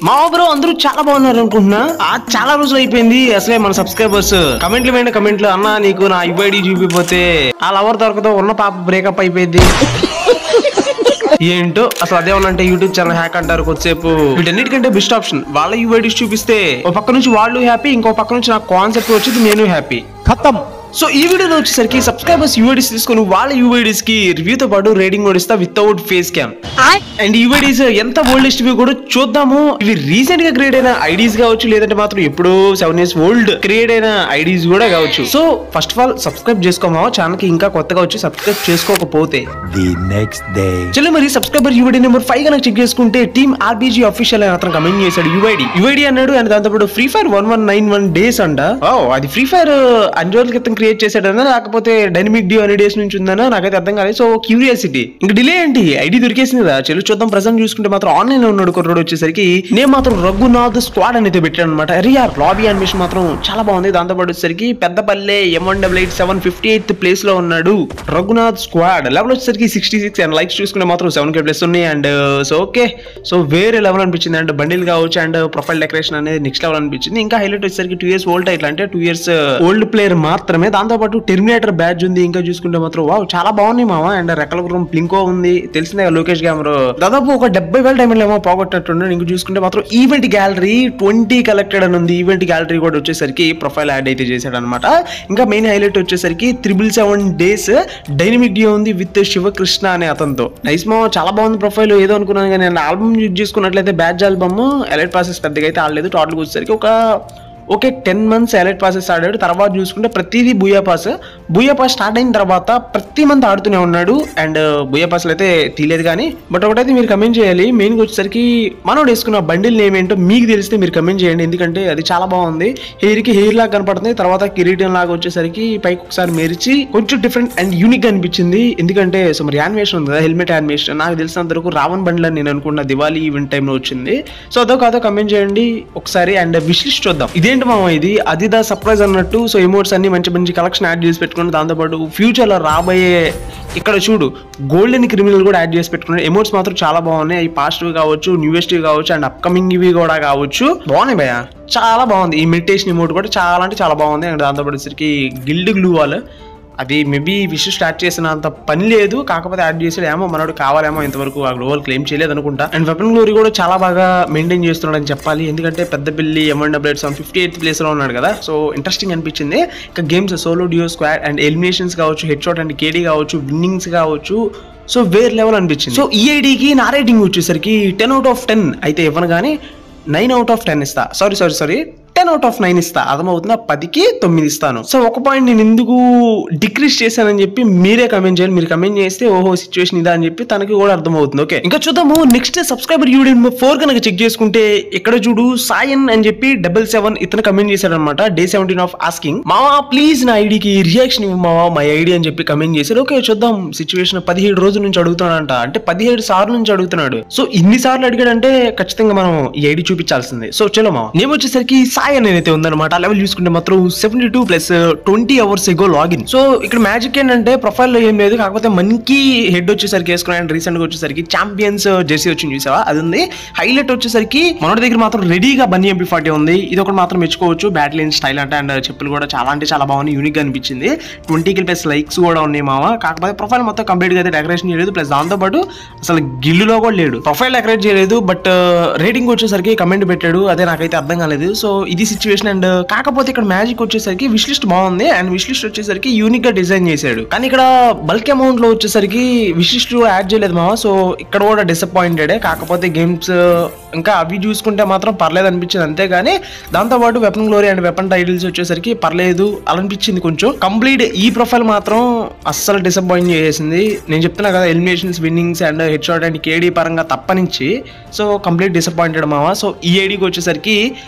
మా బ్రో అందరూ చాలా బాగున్నారు అనుకుంటున్నా. చాలా రోజులు అయిపోయింది. అసలే మన సబ్స్క్రైబర్స్ కమెంట్లు అన్నా నీకు నా యుఐడి చూపిపోతే ఆ లవర్ దొరకతో ఉన్న పాప బ్రేకప్ అయిపోయింది. ఏంటో అసలు అదేమన్నంటే యూట్యూబ్ ఛానల్ హ్యాక్ అంటారు కొద్దిసేపు. వీటన్నిటికంటే బెస్ట్ ఆప్షన్ వాళ్ళ యూఐడీస్ చూపిస్తే ఒక పక్క నుంచి వాళ్ళు హ్యాపీ, ఇంకో పక్క నుంచి నాకు కాన్సెప్ట్ వచ్చింది, నేను హ్యాపీ. ఖతం. సో ఈ వీడియోలో వచ్చేసరికి సబ్స్క్రైబర్స్ యూఐడీస్ తీసుకొని వాళ్ళ యూఐడీస్ కి రివ్యూతో పాటు రేటింగ్ కూడా ఇస్తా వితౌట్ ఫేస్ క్యామ్. అండ్ యూఐడీస్ ఎంత ఓల్డెస్ట్ కూడా చూద్దాము. ఇవి రీసెంట్ గా క్రియేట్ అయిన ఐడీస్ కావచ్చు, లేదంటే మాత్రం ఎప్పుడో 7 years ఓల్డ్ క్రియేట్ అయిన ఐడీస్ కూడా కావచ్చు. So first of all subscribe చేసుకోమా ఛానల్ కి, ఇంకా కొత్తగా వచ్చి సబ్స్క్రైబ్ చేసుకోకపోతే చలో మరి సబ్స్క్రైబర్ యూఐడీ నెంబర్ 5 కనుక చెక్ చేసుకుంటే టీమ్ ఆర్బీజీ అఫీషియల్ అని అతను కమెంట్ చేశాడు యూఐడీ అన్నాడు. అండ్ దాంతో ఫ్రీ ఫైర్ 1191 days అంట. అది ఫ్రీ ఫైర్ అన్ని రోజుల క్రితం క్రియేట్ చేశాడన్నా, లేకపోతే డైనమిక్ డ్యూ అనే డేస్ నుంచి ఉందన్నా నాకైతే అర్థం కాలేదు. So curiosity. ఇంకా డిలే ఏంటి, ఐడి దొరికేసింది కదా, చెల్లు చూద్దాం. ప్రజెంట్ చూసుకుంటే మాత్రం ఆన్లైన్ లో ఉన్నాడు కుర్రోడు వచ్చేసరికి. నేను మాత్రం రఘునాథ్ స్క్వాడ్ అని అయితే పెట్టాను అనమాట. రియార్ లాబీ అనిమేషన్ మాత్రం చాలా బాగుంది. దాంతో పాటు వచ్చేసరికి పెద్దపల్లె M188 58th ప్లేస్ లో ఉన్నాడు రఘునాథ్ స్క్వాడ్. లెవెల్ వచ్చేసరికి 66 అండ్ లైక్స్ చూసుకుంటే మాత్రం 7K ప్లస్ ఉన్నాయి. అండ్ సో ఓకే, సో వేరే లెవెల్ అనిపించింది. అండ్ బండిల్ కావచ్చు అండ్ ప్రొఫైల్ డెకరేషన్ అనేది నెక్స్ట్ లెవెల్ అనిపించింది. ఇంకా హైలైట్ వచ్చేసరికి 2 years ఓల్డ్ ఇట్లా అంటే 2 years ఓల్డ్ ప్లేయర్ మాత్రమే. దాంతో పాటు టెర్మినేటర్ బ్యాడ్జ్ ఉంది. ఇంకా చూసుకుంటే మాత్రం వావ్ చాలా బాగున్నాయి మామ. అండ్ రెక్కల గురం ప్లింకో ఉంది, తెలిసిందే లోకేష్ కెమెరా. దాదాపు ఒక 70,000 డైమండ్లు ఏమో పోగొట్టినట్టున్నాడు. ఇంకా చూసుకుంటే మాత్రం ఈవెంట్ గ్యాలరీ 20 కలెక్టెడ్ అని ఉంది. ఈవెంట్ గ్యాలరీ కూడా వచ్చేసరికి ప్రొఫైల్ యాడ్ అయితే చేశాడు అనమాట. ఇంకా మెయిన్ హైలైట్ వచ్చేసరికి 777 days డైనమిక్ డ్యూ ఉంది విత్ శివకృష్ణ అనే అతనితో. నైస్ మామ, చాలా బాగుంది ప్రొఫైల్. ఏదో అనుకున్నాను కానీ నేను ఆల్బమ్ యూజ్ చేసుకున్నట్లయితే బ్యాడ్జ్ ఆల్బమ్ ఎలైట్ ప్రాసెస్ పెద్దగా అయితే ఆడలేదు. టోటల్గా వచ్చేసరికి ఓకే 10 months ఎలైట్ పాసెస్ ఆడాడు. తర్వాత చూసుకుంటే ప్రతిదీ బూయా పాస్ స్టార్ట్ అయిన తర్వాత ప్రతి మంత్ ఆడుతూనే ఉన్నాడు. అండ్ బూయా పాస్లు అయితే తీయలేదు కానీ. బట్ ఒకటైతే మీరు కమెంట్ చేయాలి, మెయిన్గా వచ్చేసరికి మనోడు వేసుకున్న బండిల్ నేమ్ ఏంటో మీకు తెలిస్తే మీరు కమెంట్ చేయండి. ఎందుకంటే అది చాలా బాగుంది. హెయిర్కి హెయిర్ లాగా కనపడుతుంది, తర్వాత కిరీటం లాగా వచ్చేసరికి పైకి ఒకసారి మెరిచి కొంచెం డిఫరెంట్ అండ్ యూనిక్ గా అనిపించింది. ఎందుకంటే సో మరి యానిమేషన్ ఉంది కదా, హెల్మెట్ యానిమేషన్. నాకు తెలిసినంత వరకు రావణ్ బండిల్ అని నేను అనుకున్న దివాళీ ఈవెంట్ టైంలో వచ్చింది. సో అదో కాదో కమెంట్ చేయండి ఒకసారి. అండ్ విష్ లిస్ట్ చూద్దాం. ఇదేంటి మామ, ఇది అదిదా సర్ప్రైజ్ అన్నట్టు. సో ఎమోట్స్ అన్ని మంచి మంచి కలెక్షన్ యాడ్ చేసి పెట్టుకుని, దాంతోపాటు ఫ్యూచర్ లో రాబోయే ఇక్కడ చూడు గోల్డెన్ క్రిమినల్ కూడా యాడ్ చేసి పెట్టుకున్నాడు. ఎమోట్స్ మాత్రం చాలా బాగున్నాయి. అవి పాస్టివ్ కావచ్చు, న్యూయెస్ట్ కావచ్చు అండ్ అప్కమింగ్ ఇవి కూడా కావచ్చు. బాగున్నాయి భయ్య, చాలా బాగుంది. ఈ మెడిటేషన్ ఎమోట్ కూడా చాలా అంటే చాలా బాగుంది. అండ్ దాంతోపాటు వచ్చరికి గిల్డ్ గ్లూ వాల్, అది మేబీ విష్ స్టార్ట్ చేసినంత పని లేదు, కాకపోతే యాడ్ చేసాడు. ఏమో మనోడు కావాలేమో, ఇంతవరకు ఆ గ్లోవల్ క్లెయిమ్ చేయలేదు అనుకుంటా. అండ్ వెపన్ గ్లోరీ కూడా చాలా బాగా మెయింటైన్ చేస్తున్నాడు అని చెప్పాలి. ఎందుకంటే పెద్ద బిల్లి M188 58th ప్లేస్ లో ఉన్నాడు కదా. సో ఇంట్రెస్టింగ్ అనిపించింది. ఇంకా games solo due squad and eliminations కావచ్చు, హెడ్ షాట్ అండ్ KD కావచ్చు, విన్నింగ్స్ కావచ్చు, సో వేరే లెవెల్ అనిపించింది. సో ఈ ఐడికి నా రేటింగ్ వచ్చేసరికి 10 out of 10 అయితే ఇవ్వను కానీ 9 out of 10 ఇస్తా. సారీ 10 out of 9 ఇస్తా. అర్థమవుతుందా? 10కి 9 ఇస్తాను. సో ఒక పాయింట్ నేను ఎందుకు డిక్రీజ్ చేశానని చెప్పి మీరే కమెంట్ చేయాలి. మీరు కమెంట్ చేస్తే ఓహో సిచ్యువేషన్ ఇదా అని చెప్పి తనకి కూడా అర్థమవుతుంది. ఓకే, ఇంకా చూద్దాము. నెక్స్ట్ సబ్స్క్రైబర్ యూడి 4 కనుక చెక్ చేసుకుంటే ఇక్కడ చూడు సాయన్ అని చెప్పి 77 ఇతను కమెంట్ చేశాడు అనమాట. Day 17 of asking మావా ప్లీజ్ నా ఐడికి రియాక్షన్ ఇవ్వు మావా మై ఐడి అని చెప్పి కమెంట్ చేశాడు. ఓకే చూద్దాం. సిచ్యువేషన్ 17 రోజుల నుంచి అడుగుతున్నాడంట, అంటే 17 సార్లు నుంచి అడుగుతున్నాడు. సో ఇన్ని సార్లు అడిగాడంటే ఖచ్చితంగా మనం ఈ ఐడి చూపించాల్సిందే. సో చలో మావా. నేను వచ్చేసరికి అయితే ఉందన్నమాట. లెవెల్ చూసుకుంటే మాత్రం 72 + 20 hours ఎగో లాగిన్. సో ఇక్కడ మ్యాజిక్ ఏంటంటే ప్రొఫైల్ లో ఏం లేదు, కాకపోతే మనకి హెడ్ వచ్చేసరికి వేసుకున్నాను. రీసెంట్ గా వచ్చేసరికి ఛాంపియన్స్ జెర్సీ వచ్చింది చూసావా, అది ఉంది. హైలైట్ వచ్చేసరికి మన దగ్గర మాత్రం రెడీగా బన్నీ MP40 ఉంది. ఇది ఒకటి మాత్రం మెచ్చుకోవచ్చు. బ్యాటిల్ స్టైల్ అంటే అండ్ చెప్పులు కూడా చాలా అంటే చాలా బాగుంది, యూనిక్ గా అనిపించింది. 20K+ లైక్స్ కూడా ఉన్నాయి మామ. కాకపోతే ప్రొఫైల్ మొత్తం కంప్లీట్ గా అయితే డెకరేషన్ చేయలేదు. ప్లస్ దాంతో పాటు అసలు గిల్లులో కూడా లేడు. ప్రొఫైల్ డెకరేట్ చేయలేదు, బట్ రేటింగ్ వచ్చేసరికి కమెంట్ పెట్టాడు. అదే నాకైతే అర్థం కాలేదు. సో ఇది సిచ్యువేషన్. అండ్ కాకపోతే ఇక్కడ మ్యాజిక్ వచ్చేసరికి విష్ లిస్ట్ బాగుంది. అండ్ విష్ లిస్ట్ వచ్చేసరికి యూనిక్ గా డిజైన్ చేశాడు. కానీ ఇక్కడ బల్క్ అమౌంట్ లో వచ్చేసరికి విష్ లిస్ట్ యాడ్ చేయలేదు మామ. సో ఇక్కడ కూడా డిసప్పాయింటెడ్. కాకపోతే గేమ్స్ ఇంకా అవి చూసుకుంటే మాత్రం పర్లేదు అనిపించింది. అంతేగాని దాంతో పాటు weapon glory and weapon titles వచ్చేసరికి పర్లేదు అనిపించింది కొంచెం. కంప్లీట్ ఈ ప్రొఫైల్ మాత్రం అస్సలు డిసప్పాయింట్ చేసేసింది. నేను చెప్తున్నా కదా, eliminations, winnings and head shot and KD పరంగా తప్పనించి సో కంప్లీట్ డిసప్పాయింటెడ్ మామ. సో ఈ ఐడికి వచ్చేసరికి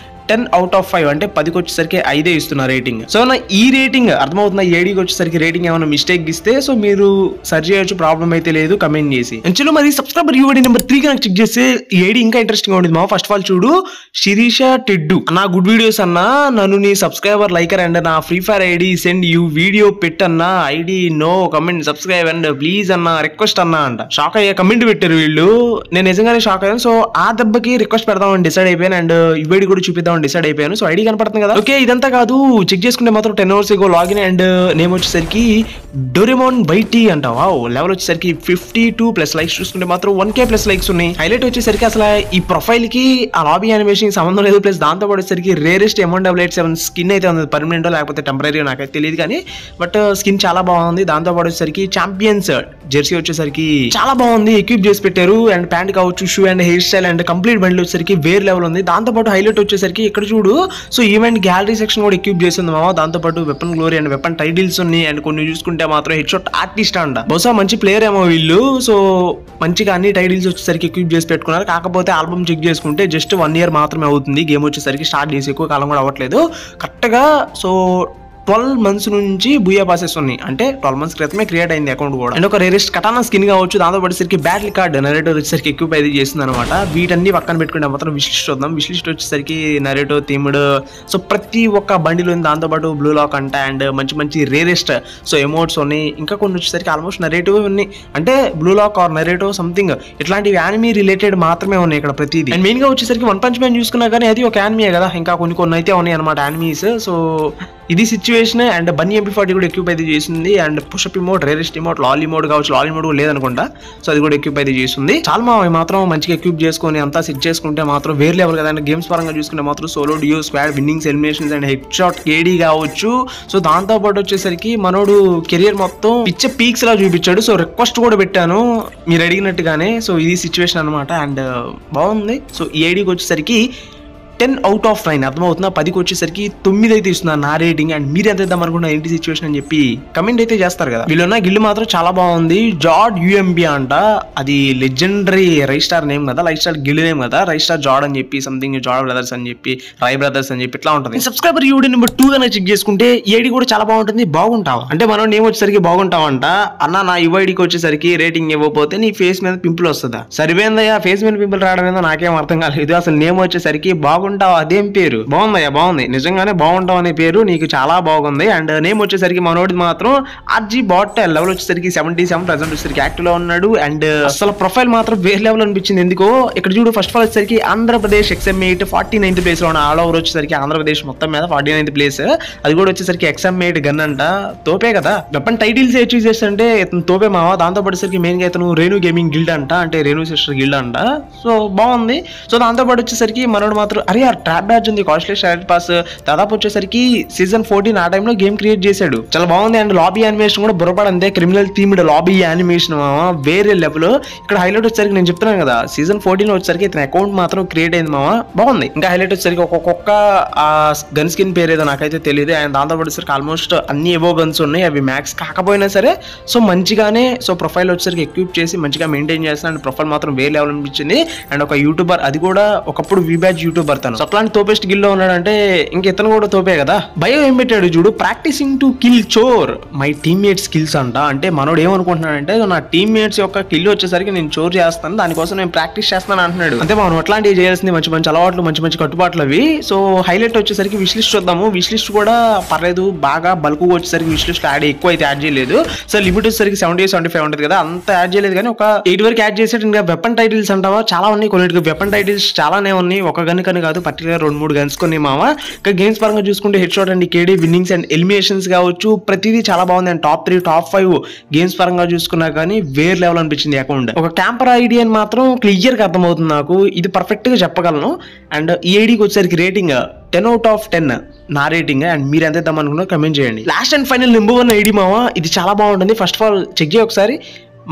10/5 అంటే 10కి వచ్చేసరికి 5 ఇస్తున్నా రేటింగ్. సో నా ఈ రేటింగ్ అర్థమవుతున్నా. ఏడీకి వచ్చేసరికి రేటింగ్ ఏమైనా మిస్టేక్ ఇస్తే సో మీరు సర్చ్ చేయొచ్చు, ప్రాబ్లం అయితే లేదు, కమెంట్ చేసి. చలో మరి సబ్స్క్రైబర్ యూఐడి నెంబర్ 3 కనుక చెక్ చేస్తే ఏడి ఇంకా ఇంట్రెస్టింగ్ ఉంటుంది మా. ఫస్ట్ ఆఫ్ ఆల్ చూడు, శిరీష టెడ్డు నా గుడ్ వీడియోస్ అన్నా, నన్ను నీ సబ్స్క్రైబర్ లైకర్ అండ్ నా free fire ID send you video పెట్టన్నా, ID no comment subscribe and please అన్న రిక్వెస్ట్ అన్నా అంట. షాక్ అయ్యా, కమెంట్ పెట్టారు వీళ్ళు, నేను నిజంగానే షాక్ అయ్యాను. సో ఆ దెబ్బకి రిక్వెస్ట్ పెడదామని డిసైడ్ అయిపోయాను అండ్ యూఐడి కూడా చూపిద్దామని డిసైడ్ అయిపోయాను. సో ఐడి కనపడుతుంది కదా. ఓకే, ఇదంతా కాదు, చెక్ చేసుకుంటే మాత్రం 10 hours ago login and name వచ్చేసరికి డోరేమోన్ బైటీ అంట. వావ్, లెవెల్ వచ్చేసరికి 52+ లైక్స్. చూసుకుంటే మాత్రం 1K+ లైక్స్ ఉన్నాయి. హైలైట్ వచ్చేసరికి అసలు ఈ ప్రొఫైల్ కి ఆ లాబీ యానిమేషన్ సంబంధం లేదు. ప్లస్ దాంతో వచ్చేసరికి రేరెస్ట్ M188 స్కిన్ అయితే ఉంది. పర్మనెంట్ లేకపోతే టెంపరీ నాకైతే తెలియదు కానీ, బట్ స్కిన్ చాలా బాగుంది. దాంతో పాటు వచ్చేసరికి ఛాంపియన్స్ జెర్సీ వచ్చేసరికి చాలా బాగుంది, ఎక్విప్ చేసి పెట్టారు. అండ్ ప్యాంట్ కావచ్చు, shoe and hair style and complete bundle వచ్చేసరికి వేరే లెవెల్ ఉంది. దాంతో పాటు హైలైట్ వచ్చేసరికి ఇక్కడ చూడు, సో ఈవెంట్ గ్యాలరీ సెక్షన్ కూడా ఎక్విప్ చేసింది మామ. దాంతో పాటు weapon glory and weapon titles ఉన్నాయి. అండ్ కొన్ని చూసుకుంటే మాత్రం హెడ్ షాట్ ఆర్టిస్ట్ అంట. బహుశా మంచి ప్లేయర్ ఏమో వీళ్ళు. సో మంచిగా అన్ని టైటిల్స్ వచ్చేసరికి ఎక్విప్ చేసి పెట్టుకున్నారు. కాకపోతే ఆల్బమ్ చెక్ చేసుకుంటే జస్ట్ 1 year మాత్రమే అవుతుంది. గేమ్ వచ్చేసరికి స్టార్ట్ చేసి ఎక్కువ కాలం కూడా అవ్వట్లేదు కరెక్ట్గా. సో 12 months నుంచి బూయా పాసెస్ ఉన్నాయి. అంటే 12 months క్రితమే క్రియేట్ అయింది అకౌంట్ కూడా. అండ్ ఒక రేరెస్ట్ కటానా స్కిన్ కావచ్చు. దాంతో పాటుసరికి బ్యాటిల్ కార్డ్ నరేటో వచ్చేసరికి ఎక్విప్ అయితే చేస్తుంది అనమాట. వీటన్ని పక్కన పెట్టుకుంటే మాత్రం విష్ లిస్ట్ వద్దాం. విష్ లిస్ట్ వచ్చేసరికి నరేటో థీమ్డ్, సో ప్రతి ఒక్క బండిలో ఉంది. దాంతో పాటు బ్లూ లాక్ అంట అండ్ మంచి మంచి రేరెస్ట్ సో ఎమోట్స్ ఉన్నాయి. ఇంకా కొన్ని వచ్చేసరికి ఆల్మోస్ట్ నరేటివ్ ఉన్నాయి. అంటే బ్లూ లాక్ ఆర్ నరేటో సంథింగ్ ఇట్లాంటివి యానిమీ రిలేటెడ్ మాత్రమే ఉన్నాయి ఇక్కడ ప్రతిదీ. అండ్ మెయిన్ గా వచ్చేసరికి వన్ పంచ్ మ్యాన్ చూసుకున్నా కానీ అది ఒక యానిమీయే కదా. ఇంకా కొన్ని అయితే ఉన్నాయి అనమాట యానిమీస్. సో ఇది సిచ్యువేషన్. అండ్ బన్నీ MP40 కూడా ఎక్విప్ అయితే చేసింది. And pushup emote, rarest emote, lol emote కావచ్చు. లాల్ ఇమోట్ కూడా లేదనుకుంటా. సో అది కూడా ఎక్విప్ అయితే చేస్తుంది. చాలా మాత్రం మంచిగా ఎక్విప్ చేసుకొని అంతా సెట్ చేసుకుంటే మాత్రం వేరే లెవెల్ కదా. అండ్ గేమ్స్ పరంగా చూసుకుంటే మాత్రం solo, duo, squad, winnings, eliminations and head shot KD కావచ్చు. సో దాంతో పాటు వచ్చేసరికి మనోడు కెరియర్ మొత్తం పిచ్చ పీక్స్ లా చూపించాడు. సో రిక్వెస్ట్ కూడా పెట్టాను మీరు అడిగినట్టుగానే. సో ఇది సిచ్యువేషన్ అనమాట. అండ్ బాగుంది. సో ఈ ఐడికి వచ్చేసరికి 10/9 అర్థమవుతున్నా. 10కి వచ్చేసరికి 9 అయితే ఇస్తున్నారు నా రేటింగ్. అండ్ మీరు ఎంత ఇద్దాం అనుకున్నా ఏంటి సిచ్యువేషన్ అని చెప్పి కమెంట్ అయితే చేస్తారు కదా. వీళ్ళున్న గిల్డ్ మాత్రం చాలా బాగుంది. జాడ్ UMB అంట. అది లెజెండరీ రైస్టార్ నేమ్ కదా, రైస్టార్ గిల్డ్ నేమ్ కదా. రైస్టార్ జాడ్ అని చెప్పి సంథింగ్ జాడ్ బ్రదర్స్ అని చెప్పి రై బ్రదర్స్ అని చెప్పి ఇట్లా ఉంటుంది. సబ్స్క్రైబర్ యూడి నెంబర్ 2 గానే చెక్ చేసుకుంటే ఏడి కూడా చాలా బాగుంటుంది. బాగుంటావా అంటే మనం నేమ్ వచ్చేసరికి బాగుంటావంట. అన్న నా యుఐడికి వచ్చేసరికి రేటింగ్ ఇవ్వకపోతే నీ ఫేస్ మీద పింపుల్ వస్తుందా? సరిపోయిందయ్యా, ఫేస్ మీద పింపుల్ రావడం ఏదో నాకేం అర్థం కాలేదు. అసలు నేమ్ వచ్చేసరికి బాగుంటావు, అదేం పేరు? బాగుందయ్యా, బాగుంది. నిజంగానే బాగుంటావు అనే పేరు నీకు చాలా బాగుంది. అండ్ నేమ్ వచ్చేసరికి మనోడి మాత్రం RG బాట్. లెవెల్ వచ్చేసరికి 77, ప్రజెంట్ వచ్చేసరికి యాక్టివ్ లో ఉన్నాడు. అండ్ అసలు ప్రొఫైల్ మాత్రం వేరే లెవెల్ అనిపించింది ఎందుకో. ఇక్కడ చూడు, ఫస్ట్ ఆఫ్ ఆల్ వచ్చేసరికి ఆంధ్రప్రదేశ్ XM8 49th ప్లేస్ లో ఉన్న. ఆల్ ఓవర్ వచ్చేసరికి ఆంధ్రప్రదేశ్ మొత్తం మీద 49th ప్లేస్. అది కూడా వచ్చేసరికి XM8 గన్ అంట. తోపే కదా. వెపన్ టైటిల్స్ అచీవ్ చేస్తుంటే ఇతను తోపే మావా. దాంతో పాటుసరికి మెయిన్ గా ఇతను రేణు గేమింగ్ గిల్డ్ అంట. అంటే రేణు సిస్టర్ గిల్డ్ అంట. సో బాగుంది. సో దాంతో పాటు వచ్చేసరికి మనోడు మాత్రం అరే ట్రాప్ బ్యాచ్ ఉంది, కాస్ట్లీ స్టార్ట్ పాస్. దాదాపు వచ్చేసరికి సీజన్ 14 ఆ టైంలో గేమ్ క్రియేట్ చేశాడు. చాలా బాగుంది. అండ్ లాబీ యానిమేషన్ కూడా బుర్రపడంతే. క్రిమినల్ థీమ్డ్ లాబీ యానిమేషన్ వేరే లెవెల్. ఇక్కడ హైలైట్ వచ్చేసరికి నేను చెప్తున్నాను కదా, సీజన్ 14 వచ్చేసరికి ఇతని అకౌంట్ మాత్రం క్రియేట్ అయింది మామ. బాగుంది. ఇంకా హైలైట్ వచ్చేసరికి ఒక్కొక్క గన్ స్కిన్ పేరు ఏదో నాకైతే తెలియదు. అండ్ దాంతో పాటు వచ్చేసరికి ఆల్మోస్ట్ అన్ని ఎవో గన్స్ ఉన్నాయి. అవి మ్యాక్స్ కాకపోయినా సరే సో మంచిగానే సో ప్రొఫైల్ వచ్చేసరికి ఎక్విప్ చేసి మంచిగా మెయింటైన్ చేస్తాను. అండ్ ప్రొఫైల్ మాత్రం వేరే లెవెల్ అనిపించింది. అండ్ ఒక యూట్యూబర్, అది కూడా ఒకప్పుడు వీబ్యాచ్ యూట్యూబర్ తను. సో అట్లాంటి తోపెస్ట్ గిల్ లో ఉన్నాడంటే ఇంక ఇతను కూడా తోపే కదా. బయో ఏం పెట్టాడు చూడు, practicing to kill chore my teammate skills అంట. అంటే మనోడు ఏమనుకుంటున్నాడంటే నా టీమ్మేట్స్ యొక్క కిల్ వచ్చేసరికి నేను చోర్ చేస్తాను, దానికోసం నేను ప్రాక్టీస్ చేస్తాను అంటున్నాడు. అంతే మనం అట్లాంటివి చేయాల్సింది. మంచి మంచి అలవాట్లు, మంచి మంచి కట్టుబాట్లు అవి. సో హైలైట్ వచ్చేసరికి విష్ లిస్ట్ చూద్దాము. విష్ లిస్ట్ కూడా పర్లేదు, బాగా బల్క్ వచ్చేసరికి విష్ లిస్ట్ ఎక్కువ అయితే యాడ్ చేయలేదు. సో లిమిట్ వచ్చేసరికి 70-75 ఉంటుంది కదా, అంత యాడ్ చేయలేదు. కానీ ఒక 8 వరకు యాడ్ చేసేది. ఇంకా వెపన్ టైటిల్స్ అంటావా చాలా ఉన్నాయి. కొన్నిటికి వెపన్ టైటిల్స్ చాలానే ఉన్నాయి. ఒక గన్ కని కాదు, పర్టికులర్ 2-3 గన్స్ కొన్ని మామ. ఇంకా గేమ్స్ పరంగా చూసుకుంటే head shot and KD, winnings and eliminations కావచ్చు, ప్రతిదీ చాలా బాగుంది. అండ్ టాప్ 3, టాప్ 5 గేమ్స్ పరంగా చూసుకున్నా కానీ వేరే లెవెల్ అనిపించింది అకౌంట్. ఒక క్యాంపర్ ఐడి అని మాత్రం క్లియర్ గా అర్థమవుతుంది నాకు. ఇది పర్ఫెక్ట్ గా చెప్పగలను. అండ్ ఈ ఐడికి వచ్చేసరికి రేటింగ్ 10/10 నా రేటింగ్. అండ్ మీరు ఎంత ఇద్దాం అనుకున్నా కమెంట్ చేయండి. Last and final number 1 ID మావా. ఇది చాలా బాగుంటుంది. ఫస్ట్ ఆఫ్ ఆల్ చెక్ చేయ ఒకసారి.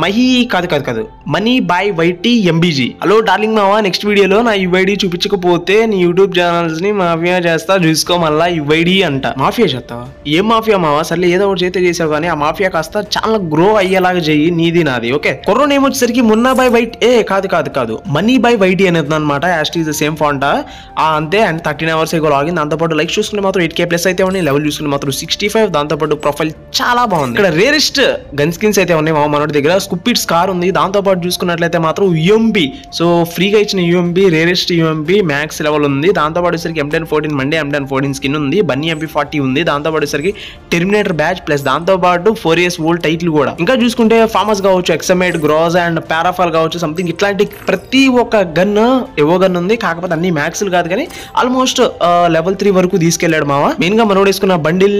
మహి కాదు మనీ బై వైటీ ఎంబీజీ. హలో డార్లింగ్ మావా, నెక్స్ట్ వీడియోలో నా యుఐడి చూపించకపోతే నీ యూట్యూబ్ ఛానల్స్ ని మాఫియా చేస్తా, చూసుకో మళ్ళా యుఐడి అంట. మాఫియా చేస్తావా? ఏం మాఫియా మావా? సర్లే ఏదో ఒకటి చేస్తే చేసావు, కానీ ఆ మాఫియా కాస్త చాలా గ్రో అయ్యేలాగా చెయ్యి, నీది నాది. ఓకే, కొర్రోన్ ఏమొచ్చేసరికి మున్నా బై వైట్ కాదు మనీ బై వైటీ అనేది అనమాట. యాస్ట్ ఈస్ ద సేమ్ ఫాంట్ అంతే. And 13 hours ago login. దాంతోపాటు లైక్ చూసుకుంటే మాత్రం 8K+ అయితే ఉన్నాయి, లెవెల్ చూసుకుంటే మాత్రం 65. దాంతోపాటు ప్రొఫైల్ చాలా బాగుంది. ఇక్కడ రేరెస్ట్ గన్ స్కిన్స్ అయితే ఉన్నాయి మామ మనోడి దగ్గర. స్కూపిడ్ స్కార్ ఉంది. దాంతోపాటు చూసుకున్నట్లయితే మాత్రం యూఎంబీ, సో ఫ్రీగా ఇచ్చిన యూఎంబీ, రేరెస్ట్ యూఎంబీ మ్యాక్స్ లెవెల్ ఉంది. దాంతోపాటు సరికి M1014 మండే M1014 స్కిన్ ఉంది. బన్నీ MP40 ఉంది. దాంతోపాటు సరికి టెర్మినేటర్ బ్యాచ్ ప్లస్ దాంతోపాటు 4 years ఓల్డ్ టైటిల్ కూడా. ఇంకా చూసుకుంటే ఫార్మస్ కావచ్చు, ఎక్సమేట్, గ్రోజ్ అండ్ పారాఫాల్ కావచ్చు, సంథింగ్ ఇట్లాంటి ప్రతి ఒక్క గన్ ఏవో గన్ ఉంది. కాకపోతే అన్ని మ్యాక్స్లు కాదు, కానీ ఆల్మోస్ట్ level 3 వరకు తీసుకెళ్లాడు మామ. మెయిన్ గా మనోడు వేసుకున్న బండిల్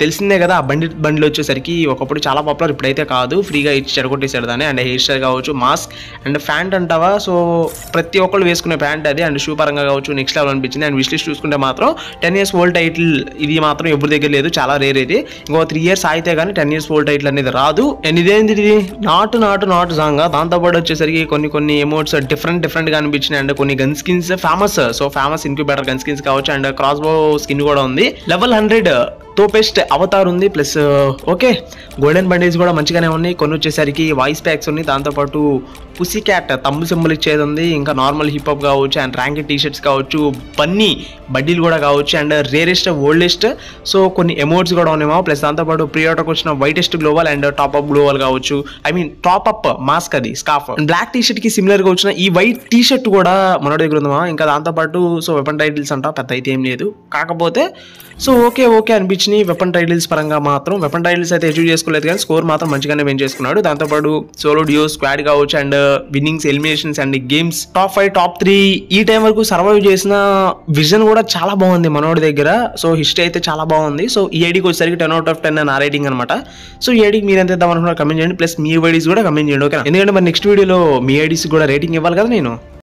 తెలిసిందే కదా. ఆ బండిల్ వచ్చేసరికి ఒకప్పుడు చాలా పాపులర్, ఇప్పుడైతే కాదు. ఫ్రీగా ఇచ్చి చెడగొట్టేసాడు దాన్ని. అండ్ హెయిర్ స్టైల్ కావచ్చు, మాస్క్ అండ్ ప్యాంట్ అంటావా, సో ప్రతి ఒక్కళ్ళు వేసుకునే ప్యాంట్ అది. అండ్ షూ పరంగా కావచ్చు నెక్స్ట్ లెవెల్ అనిపించింది. అండ్ విష్ లిస్ట్ చూసుకుంటే మాత్రం 10 years ఓల్డ్ టైటిల్ ఇది మాత్రం ఎవరి దగ్గర లేదు, చాలా రేర్ ఇది. ఇంకో 3 years అయితే కానీ 10 years ఓల్డ్ టైటిల్ అనేది రాదు. అండ్ ఇదేంటి ఇది నాట్ సాంగ్. దాంతోపాటు వచ్చేసరికి కొన్ని ఎమోట్స్ డిఫరెంట్ గా అనిపించినాయి. అండ్ కొన్ని gun skins famous incubator gun skins కావచ్చు. అండ్ క్రాస్ బో స్కిన్ కూడా ఉంది. level 100 తోపెస్ట్ అవతార్ ఉంది. ప్లస్ ఓకే, గోల్డెన్ బండిల్స్ కూడా మంచిగానే ఉన్నాయి. కొన్ని వచ్చేసరికి వాయిస్ ప్యాక్స్ ఉన్నాయి. దాంతోపాటు పుసి క్యాట్ తమ్ము సింబల్ ఇచ్చేది ఉంది. ఇంకా నార్మల్ హిప్ హాప్ కావచ్చు, అండ్ ర్యాంక్ టీ-షర్ట్స్ కావచ్చు, బన్నీ బడ్డీలు కూడా కావచ్చు, అండ్ రేరెస్ట్ ఓల్డెస్ట్, సో కొన్ని ఎమోట్స్ కూడా ఉన్నాయేమో. ప్లస్ దాంతోపాటు ప్రియాటోకి వచ్చిన వైటెస్ట్ గ్లోవల్ అండ్ టాప్ అప్ గ్లోవల్ కావచ్చు, టాప్ అప్ మాస్క్ అది స్కార్ఫ్. బ్లాక్ టీ-షర్ట్ కి సిమిలర్ గా వచ్చిన ఈ వైట్ టీ-షర్ట్ కూడా మన దగ్గర ఉందమ్మా. ఇంకా దాంతోపాటు సో వెపన్ టైటిల్స్ అంట పెద్ద అయితే ఏం లేదు, కాకపోతే సో ఓకే అనిపించినాయి. వెపన్ టైటిల్స్ పరంగా మాత్రం వెపన్ టైటిల్స్ అయితే అచీవ్ చేసుకోలేదు, కానీ స్కోర్ మాత్రం మంచిగానే విన్ చేసుకున్నాడు. దాంతోపాటు సోలో డియో స్క్వాడ్ కావచ్చు, and winnings, eliminations and games top 5 top 3 ఈ టైం వరకు సర్వైవ్ చేసిన విజన్ కూడా చాలా బాగుంది మనోడి దగ్గర. సో హిస్టరీ అయితే చాలా బాగుంది. సో ఈ ఐడికి వచ్చేసరికి 10 out of 10 నా రేటింగ్ అనమాట. సో ఈ ఐడికి మీరు ఎంత ఇద్దాం అనుకున్నారు కమెంట్ చేయండి. ప్లస్ మీ ఐడీస్ కూడా కమెంట్ చేయండి, ఓకే? ఎందుకంటే మరి నెక్స్ట్ వీడియోలో మీ ఐడీస్ కూడా రేటింగ్ ఇవ్వాలి కదా నేను.